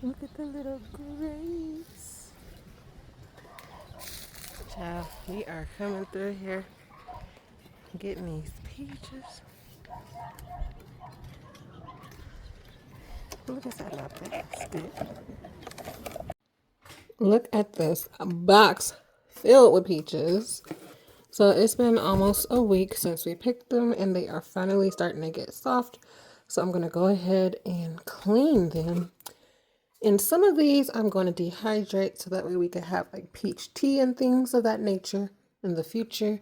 Look at the little grapes. Child, we are coming through here getting these peaches. Look inside my basket. Look at this box filled with peaches. So it's been almost a week since we picked them and they are finally starting to get soft. So I'm going to go ahead and clean them. And some of these I'm going to dehydrate so that way we can have like peach tea and things of that nature in the future.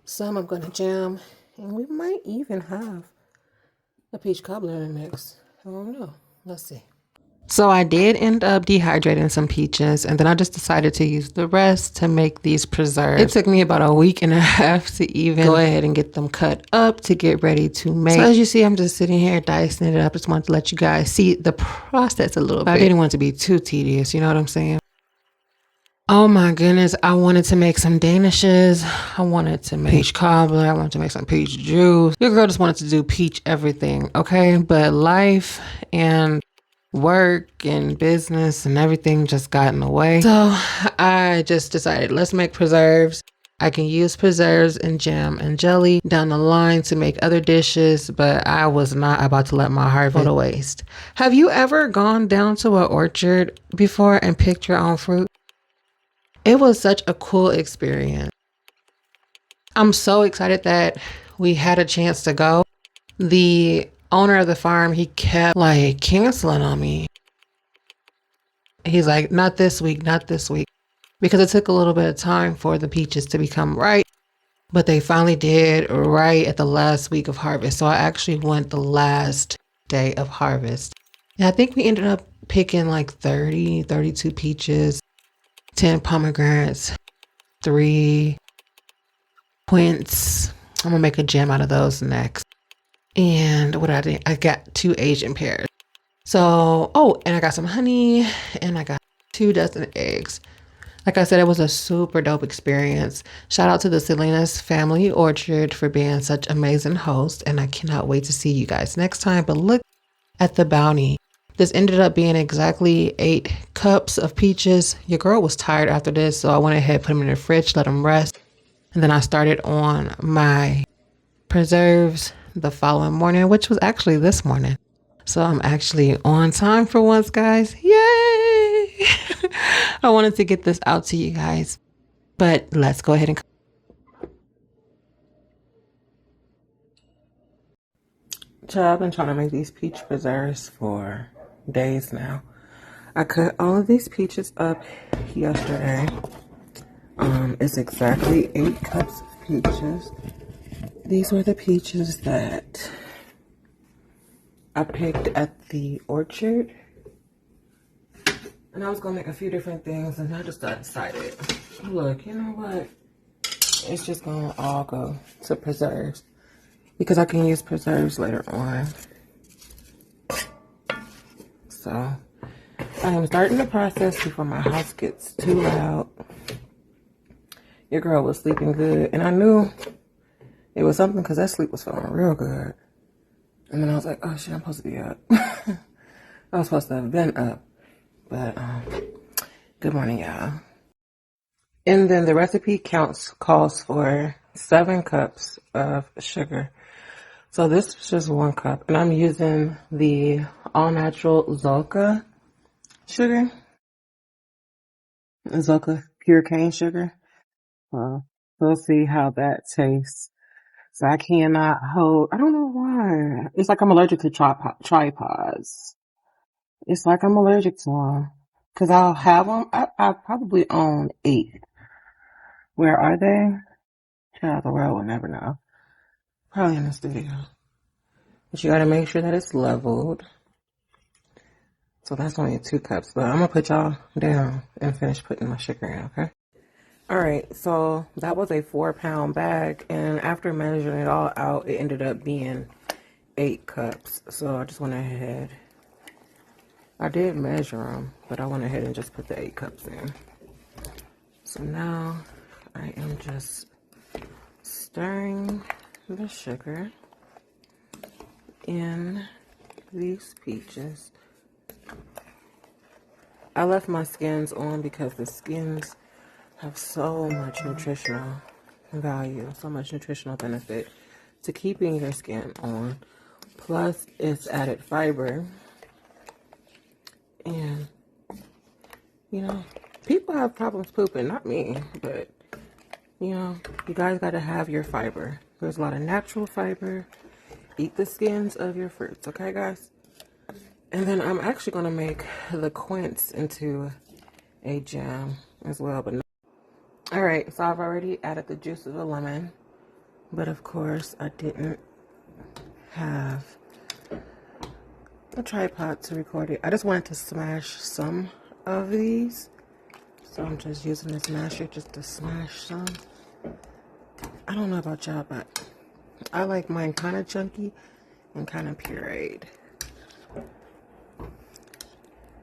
Some I'm going to jam and we might even have a peach cobbler in the mix. I don't know. Let's see. So I did end up dehydrating some peaches and then I just decided to use the rest to make these preserves. It took me about a week and a half to even go ahead and get them cut up to get ready to make. So as you see, I'm just sitting here dicing it up. Just wanted to let you guys see the process a little bit. I didn't want it to be too tedious, you know what I'm saying? Oh my goodness, I wanted to make some danishes. I wanted to make peach cobbler. I wanted to make some peach juice. Your girl just wanted to do peach everything, okay? But life and work and business and everything just got in the way. So I just decided, let's make preserves. I can use preserves and jam and jelly down the line to make other dishes, but I was not about to let my harvest go to waste. Have you ever gone down to an orchard before and picked your own fruit? It was such a cool experience. I'm so excited that we had a chance to go. The owner of the farm, he kept like canceling on me. He's like, not this week, not this week. Because it took a little bit of time for the peaches to become ripe. But they finally did right at the last week of harvest. So I actually went the last day of harvest. And I think we ended up picking like 32 peaches, 10 pomegranates, 3 quince. I'm gonna make a jam out of those next. And what I did, I got 2 Asian pears. So, oh, and I got some honey and I got 2 dozen eggs. Like I said, it was a super dope experience. Shout out to the Salinas Family Orchard for being such amazing hosts. And I cannot wait to see you guys next time. But look at the bounty. This ended up being exactly 8 cups of peaches. Your girl was tired after this, so I went ahead, put them in the fridge, let them rest. And then I started on my preserves the following morning, which was actually this morning. So I'm actually on time for once, guys. Yay! I wanted to get this out to you guys. But let's go ahead and... Child, I've been trying to make these peach preserves for days now. I cut all of these peaches up yesterday. It's exactly 8 cups of peaches. These were the peaches that I picked at the orchard. And I was gonna make a few different things and I just got decided. Look, you know what? It's just gonna all go to preserves because I can use preserves later on. So I am starting the process before my house gets too loud. Your girl was sleeping good and I knew it was something because that sleep was feeling real good. And then I was like, oh shit, I'm supposed to be up. I was supposed to have been up. But good morning, y'all. And then the recipe calls for 7 cups of sugar. So this is just 1 cup. And I'm using the all-natural Zolka sugar. Zolka pure cane sugar. We'll see how that tastes. So I cannot hold, I don't know why. It's like I'm allergic to tripods. It's like I'm allergic to them. Because I'll have them. I probably own 8. Where are they? Child, the world will never know. Probably in the studio. But you gotta make sure that it's leveled. So that's only 2 cups. But I'm gonna put y'all down and finish putting my sugar in, okay? Alright, so that was a 4-pound bag. And after measuring it all out, it ended up being 8 cups. So I just went ahead. I did measure them, but I went ahead and just put the 8 cups in. So now I am just stirring the sugar in these peaches. I left my skins on because the skins have so much nutritional value, so much nutritional benefit to keeping your skin on. Plus, it's added fiber. And, you know, people have problems pooping, not me, but, you know, you guys got to have your fiber. There's a lot of natural fiber. Eat the skins of your fruits, okay, guys? And then I'm actually going to make the quince into a jam as well. But no. All right, so I've already added the juice of a lemon. But, of course, I didn't have a tripod to record it. I just wanted to smash some of these. So I'm just using this masher just to smash some. I don't know about y'all, but I like mine kind of chunky and kind of pureed.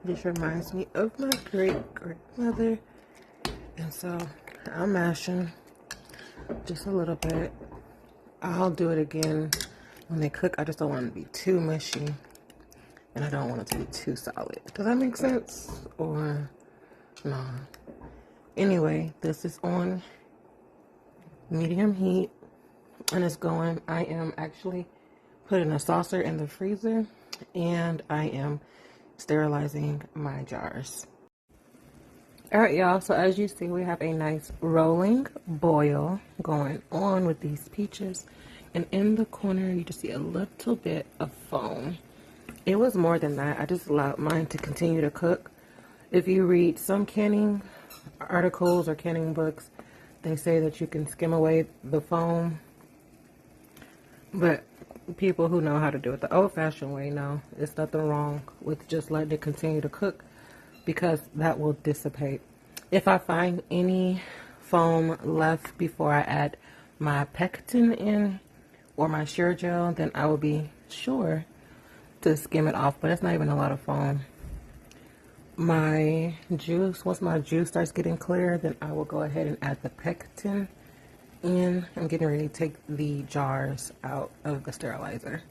This reminds me of my great-grandmother. And so I'm mashing just a little bit. I'll do it again when they cook. I just don't want it to be too mushy. And I don't want it to be too solid. Does that make sense? Or no? Anyway, this is on medium heat. And it's going. I am actually putting a saucer in the freezer. And I am sterilizing my jars. Alright, y'all. So as you see, we have a nice rolling boil going on with these peaches. And in the corner, you just see a little bit of foam. It was more than that. I just allowed mine to continue to cook. If you read some canning articles or canning books, they say that you can skim away the foam. But people who know how to do it the old-fashioned way know there's nothing wrong with just letting it continue to cook because that will dissipate. If I find any foam left before I add my pectin in or my shear gel, then I will be sure to skim it off, but it's not even a lot of foam. My juice, once my juice starts getting clear, then I will go ahead and add the pectin in. I'm getting ready to take the jars out of the sterilizer.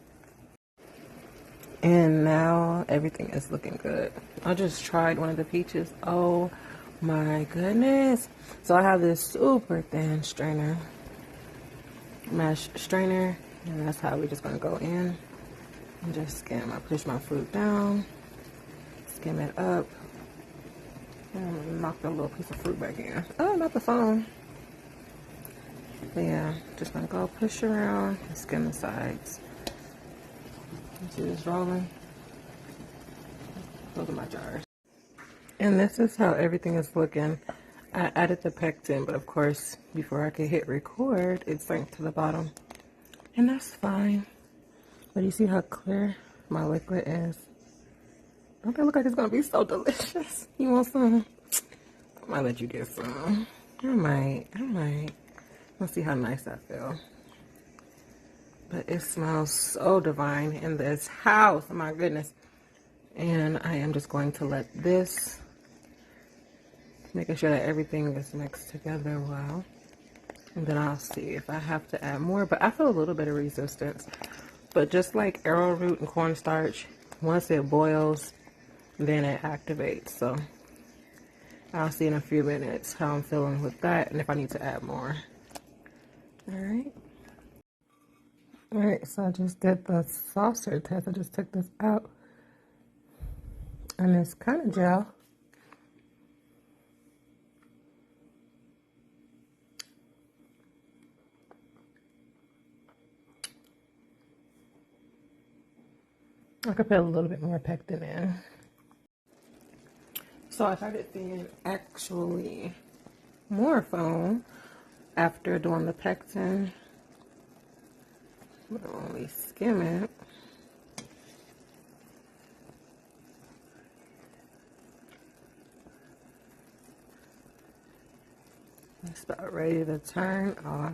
And now everything is looking good. I just tried one of the peaches. Oh my goodness. So I have this super thin strainer, mesh strainer, and that's how we're just gonna go in. And just skim. I push my fruit down, skim it up, and knock the little piece of fruit back in. Oh, not the foam. But yeah, just gonna go push around and skim the sides. You see this rolling? Those are my jars. And this is how everything is looking. I added the pectin, but of course, before I could hit record, it sank to the bottom. And that's fine. But you see how clear my liquid is? Don't that look like it's gonna be so delicious? You want some? I might let you get some. I might. Let's see how nice that feels. But it smells so divine in this house. Oh my goodness. And I am just going to let this, making sure that everything is mixed together well. And then I'll see if I have to add more. But I feel a little bit of resistance. But just like arrowroot and cornstarch, once it boils, then it activates. So I'll see in a few minutes how I'm feeling with that and if I need to add more. Alright. Alright, so I just did the saucer test. I just took this out. And it's kind of gel. I could put a little bit more pectin in. So I started seeing actually more foam after doing the pectin. But only skim it. It's about ready to turn off.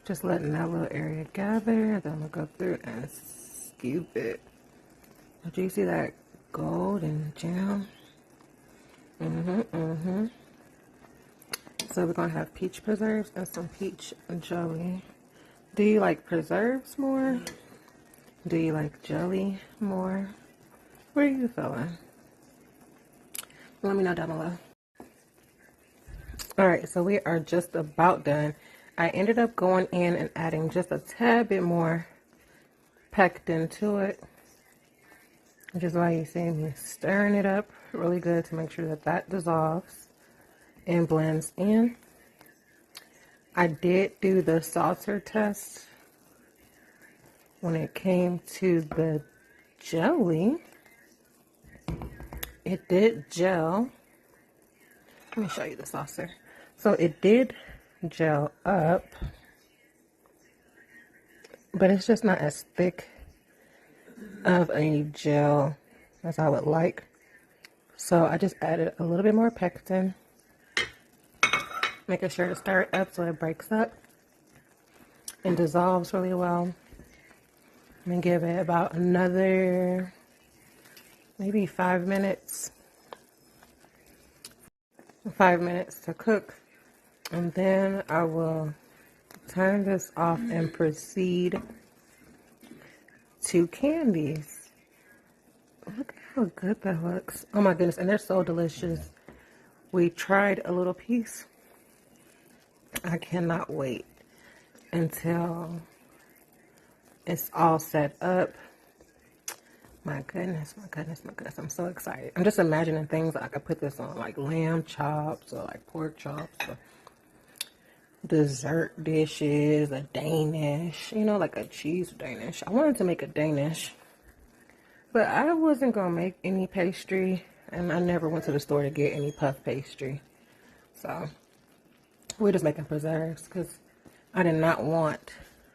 Just letting that little area gather. Then we'll go through and scoop it. Do you see that gold and jam? So we're gonna have peach preserves and some peach jelly. Do you like preserves more? Do you like jelly more? What are you feeling? Let me know down below. All right, so we are just about done. I ended up going in and adding just a tad bit more pectin to it, which is why you see me stirring it up really good to make sure that that dissolves and blends in. I did do the saucer test when it came to the jelly. It did gel. Let me show you the saucer. So it did gel up, but it's just not as thick of a gel as I would like. So I just added a little bit more pectin, making sure to stir it up so it breaks up and dissolves really well. I'm gonna give it about another maybe 5 minutes. 5 minutes to cook, and then I will turn this off and proceed to candies. Look at how good that looks. Oh my goodness, and they're so delicious. We tried a little piece. I cannot wait until it's all set up. My goodness, my goodness, my goodness. I'm so excited. I'm just imagining things I could put this on, like lamb chops or like pork chops or dessert dishes, a Danish, you know, like a cheese Danish. I wanted to make a Danish, but I wasn't going to make any pastry, and I never went to the store to get any puff pastry. So we're just making preserves because I did not want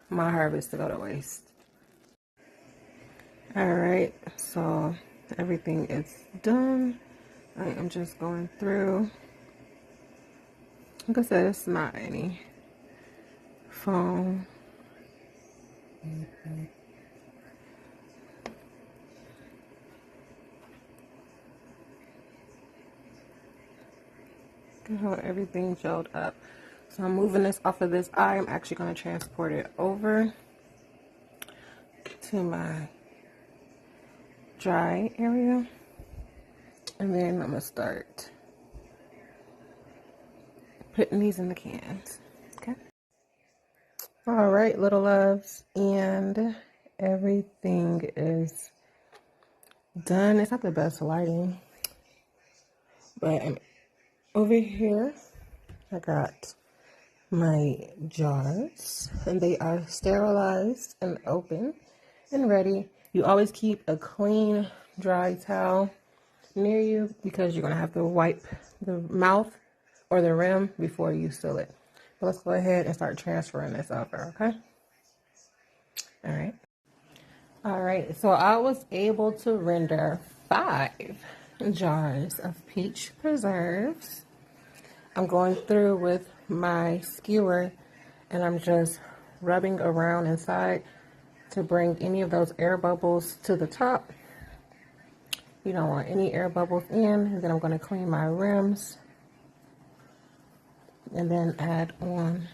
my harvest to go to waste. All right, so everything is done. I am just going through. Like I said, it's not any foam. Look at how everything gelled up. So I'm moving this off of this eye. I'm actually going to transport it over to my dry area, and then I'm gonna start putting these in the cans. Okay. All right, little loves, and everything is done. It's not the best lighting, but over here I got my jars, and they are sterilized and open and ready. You always keep a clean, dry towel near you because you're going to have to wipe the mouth or the rim before you seal it. But let's go ahead and start transferring this over, okay? All right. All right, so I was able to render 5 jars of peach preserves. I'm going through with my skewer, and I'm just rubbing around inside to bring any of those air bubbles to the top. You don't want any air bubbles in. And then I'm going to clean my rims and then add on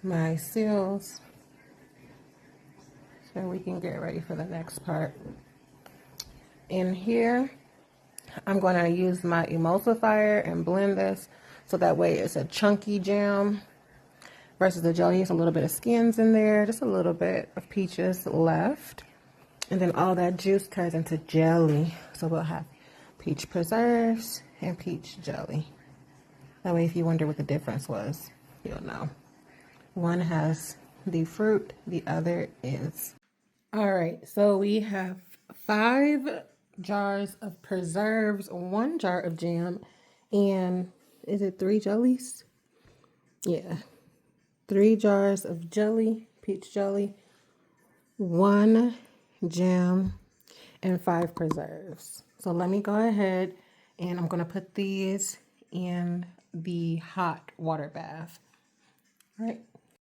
my seals so we can get ready for the next part. In here, I'm going to use my emulsifier and blend this so that way it's a chunky jam versus the jelly. It's a little bit of skins in there, just a little bit of peaches left. And then all that juice turns into jelly. So we'll have peach preserves and peach jelly. That way, if you wonder what the difference was, you'll know. One has the fruit, the other is. All right, so we have 5 jars of preserves, 1 jar of jam, and is it 3 jellies? Yeah. 3 jars of jelly, peach jelly, 1 jam, and 5 preserves. So let me go ahead and I'm going to put these in the hot water bath. All right,